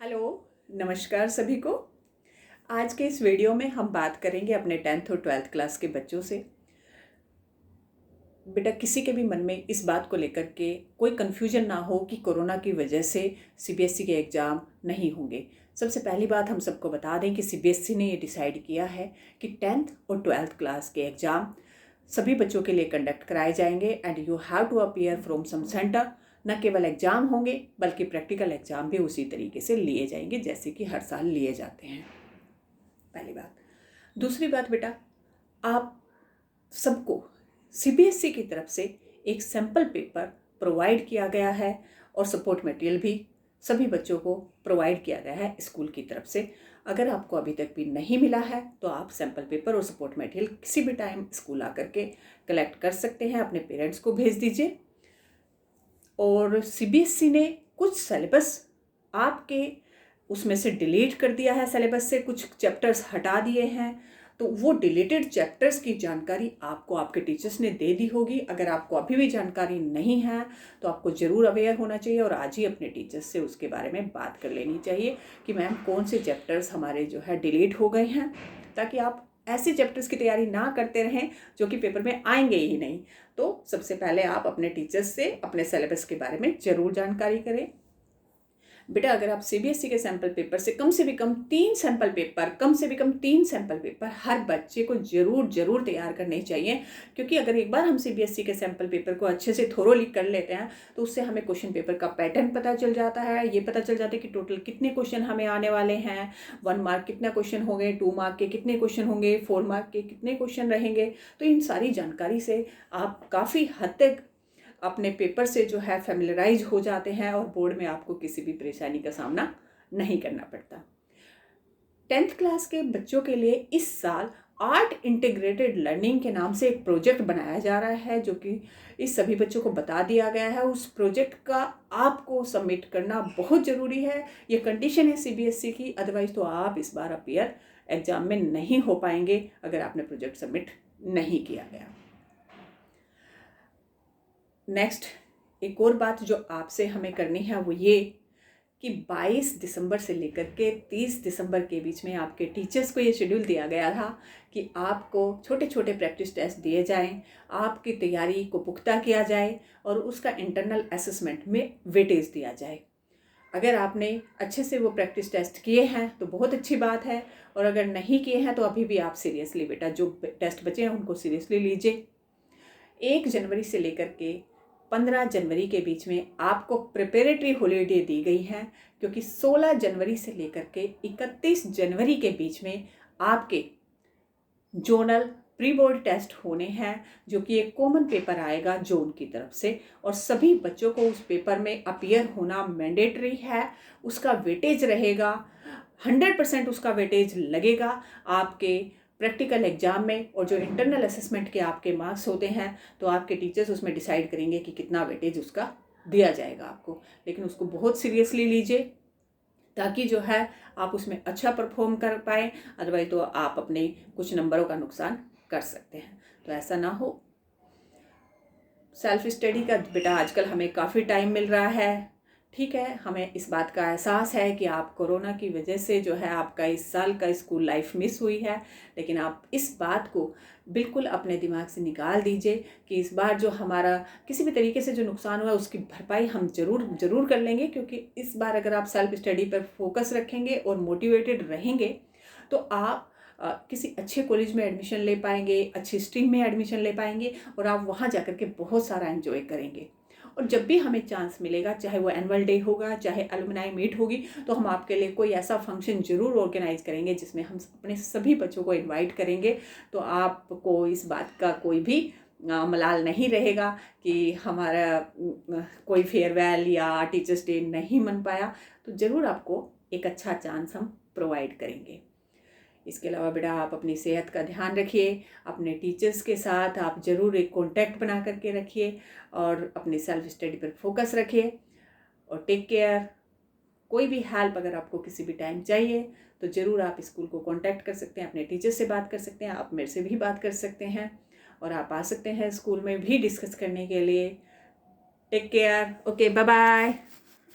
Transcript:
Hello, नमस्कार सभी को। आज के इस वीडियो में हम बात करेंगे अपने 10th और 12th क्लास के बच्चों से। बेटा, किसी के भी मन में इस बात को लेकर के कोई कन्फ्यूजन ना हो कि कोरोना की वजह से सीबीएसई के एग्ज़ाम नहीं होंगे। सबसे पहली बात हम सबको बता दें कि सीबीएसई ने ये डिसाइड किया है कि 10th और 12th क्लास के एग्ज़ाम सभी बच्चों के लिए कंडक्ट कराए जाएंगे and you have to appear from some centre. न केवल एग्ज़ाम होंगे बल्कि प्रैक्टिकल एग्ज़ाम भी उसी तरीके से लिए जाएंगे जैसे कि हर साल लिए जाते हैं। पहली बात। दूसरी बात बेटा, आप सबको सीबीएसई की तरफ से एक सैम्पल पेपर प्रोवाइड किया गया है और सपोर्ट मटेरियल भी सभी बच्चों को प्रोवाइड किया गया है स्कूल की तरफ से। अगर आपको अभी तक भी नहीं मिला है तो आप सैम्पल पेपर और सपोर्ट मटेरियल किसी भी टाइम स्कूल आकर के कलेक्ट कर सकते हैं, अपने पेरेंट्स को भेज दीजिए। और सीबीएसई ने कुछ सिलेबस आपके उसमें से डिलीट कर दिया है, सिलेबस से कुछ चैप्टर्स हटा दिए हैं, तो वो डिलीटेड चैप्टर्स की जानकारी आपको आपके टीचर्स ने दे दी होगी। अगर आपको अभी भी जानकारी नहीं है तो आपको ज़रूर अवेयर होना चाहिए और आज ही अपने टीचर्स से उसके बारे में बात कर लेनी चाहिए कि मैम कौन से चैप्टर्स हमारे जो है डिलीट हो गए हैं, ताकि आप ऐसे चैप्टर्स की तैयारी ना करते रहें जो कि पेपर में आएंगे ही नहीं। तो सबसे पहले आप अपने टीचर्स से अपने सिलेबस के बारे में ज़रूर जानकारी करें। बेटा, अगर आप सीबीएसई के सैम्पल पेपर से कम से भी कम तीन सैम्पल पेपर हर बच्चे को ज़रूर तैयार करने चाहिए, क्योंकि अगर एक बार हम सीबीएसई के सैम्पल पेपर को अच्छे से थोरोली कर लेते हैं तो उससे हमें क्वेश्चन पेपर का पैटर्न पता चल जाता है। ये पता चल जाता है कि टोटल कितने क्वेश्चन हमें आने वाले हैं, 1 मार्क कितना क्वेश्चन होंगे, 2 मार्क के कितने क्वेश्चन होंगे, 4 मार्क के कितने क्वेश्चन रहेंगे। तो इन सारी जानकारी से आप काफ़ी हद तक अपने पेपर से जो है फैमिलराइज हो जाते हैं और बोर्ड में आपको किसी भी परेशानी का सामना नहीं करना पड़ता। 10th क्लास के बच्चों के लिए इस साल आर्ट इंटीग्रेटेड लर्निंग के नाम से एक प्रोजेक्ट बनाया जा रहा है, जो कि इस सभी बच्चों को बता दिया गया है। उस प्रोजेक्ट का आपको सबमिट करना बहुत ज़रूरी है। ये कंडीशन है सीबीएसई की, अदरवाइज तो आप इस बार अपीयर एग्जाम में नहीं हो पाएंगे अगर आपने प्रोजेक्ट सबमिट नहीं किया गया। नेक्स्ट, एक और बात जो आपसे हमें करनी है वो ये कि 22 दिसंबर से लेकर के 30 दिसंबर के बीच में आपके टीचर्स को ये शेड्यूल दिया गया था कि आपको छोटे छोटे प्रैक्टिस टेस्ट दिए जाएं, आपकी तैयारी को पुख्ता किया जाए और उसका इंटरनल असेसमेंट में वेटेज दिया जाए। अगर आपने अच्छे से वो प्रैक्टिस टेस्ट किए हैं तो बहुत अच्छी बात है, और अगर नहीं किए हैं तो अभी भी आप सीरियसली बेटा जो टेस्ट बचे हैं उनको सीरियसली लीजिए। 1 जनवरी से लेकर के 15 जनवरी के बीच में आपको प्रिपरेटरी हॉलीडे दी गई है, क्योंकि 16 जनवरी से लेकर के 31 जनवरी के बीच में आपके जोनल प्री बोर्ड टेस्ट होने हैं, जो कि एक कॉमन पेपर आएगा जोन की तरफ से, और सभी बच्चों को उस पेपर में अपीयर होना मैंडेटरी है। उसका वेटेज रहेगा 100%, उसका वेटेज लगेगा आपके प्रैक्टिकल एग्जाम में, और जो इंटरनल असेसमेंट के आपके मार्क्स होते हैं तो आपके टीचर्स उसमें डिसाइड करेंगे कि कितना वेटेज उसका दिया जाएगा आपको। लेकिन उसको बहुत सीरियसली लीजिए ताकि जो है आप उसमें अच्छा परफॉर्म कर पाए, अदरवाइज तो आप अपने कुछ नंबरों का नुकसान कर सकते हैं। तो ऐसा ना हो। सेल्फ स्टडी का बेटा आजकल हमें काफ़ी टाइम मिल रहा है, ठीक है, हमें इस बात का एहसास है कि आप कोरोना की वजह से जो है आपका इस साल का स्कूल लाइफ मिस हुई है, लेकिन आप इस बात को बिल्कुल अपने दिमाग से निकाल दीजिए कि इस बार जो हमारा किसी भी तरीके से जो नुकसान हुआ उसकी भरपाई हम ज़रूर कर लेंगे, क्योंकि इस बार अगर आप सेल्फ स्टडी पर फोकस रखेंगे और मोटिवेटेड रहेंगे तो आप किसी अच्छे कॉलेज में एडमिशन ले पाएंगे, अच्छी स्ट्रीम में एडमिशन ले पाएंगे और आप वहाँ जाकर के बहुत सारा एंजॉय करेंगे। और जब भी हमें चांस मिलेगा, चाहे वो एनुअल डे होगा, चाहे अलुमनाई मीट होगी, तो हम आपके लिए कोई ऐसा फंक्शन ज़रूर ऑर्गेनाइज करेंगे जिसमें हम अपने सभी बच्चों को इनवाइट करेंगे। तो आपको इस बात का कोई भी मलाल नहीं रहेगा कि हमारा कोई फेयरवेल या टीचर्स डे नहीं मन पाया। तो ज़रूर आपको एक अच्छा चांस हम प्रोवाइड करेंगे। इसके अलावा बेटा आप अपनी सेहत का ध्यान रखिए, अपने टीचर्स के साथ आप ज़रूर एक कॉन्टैक्ट बना करके रखिए और अपनी सेल्फ स्टडी पर फोकस रखिए और टेक केयर। कोई भी हेल्प अगर आपको किसी भी टाइम चाहिए तो ज़रूर आप स्कूल को कांटेक्ट कर सकते हैं, अपने टीचर से बात कर सकते हैं, आप मेरे से भी बात कर सकते हैं और आप आ सकते हैं स्कूल में भी डिस्कस करने के लिए। Take care, okay, bye bye.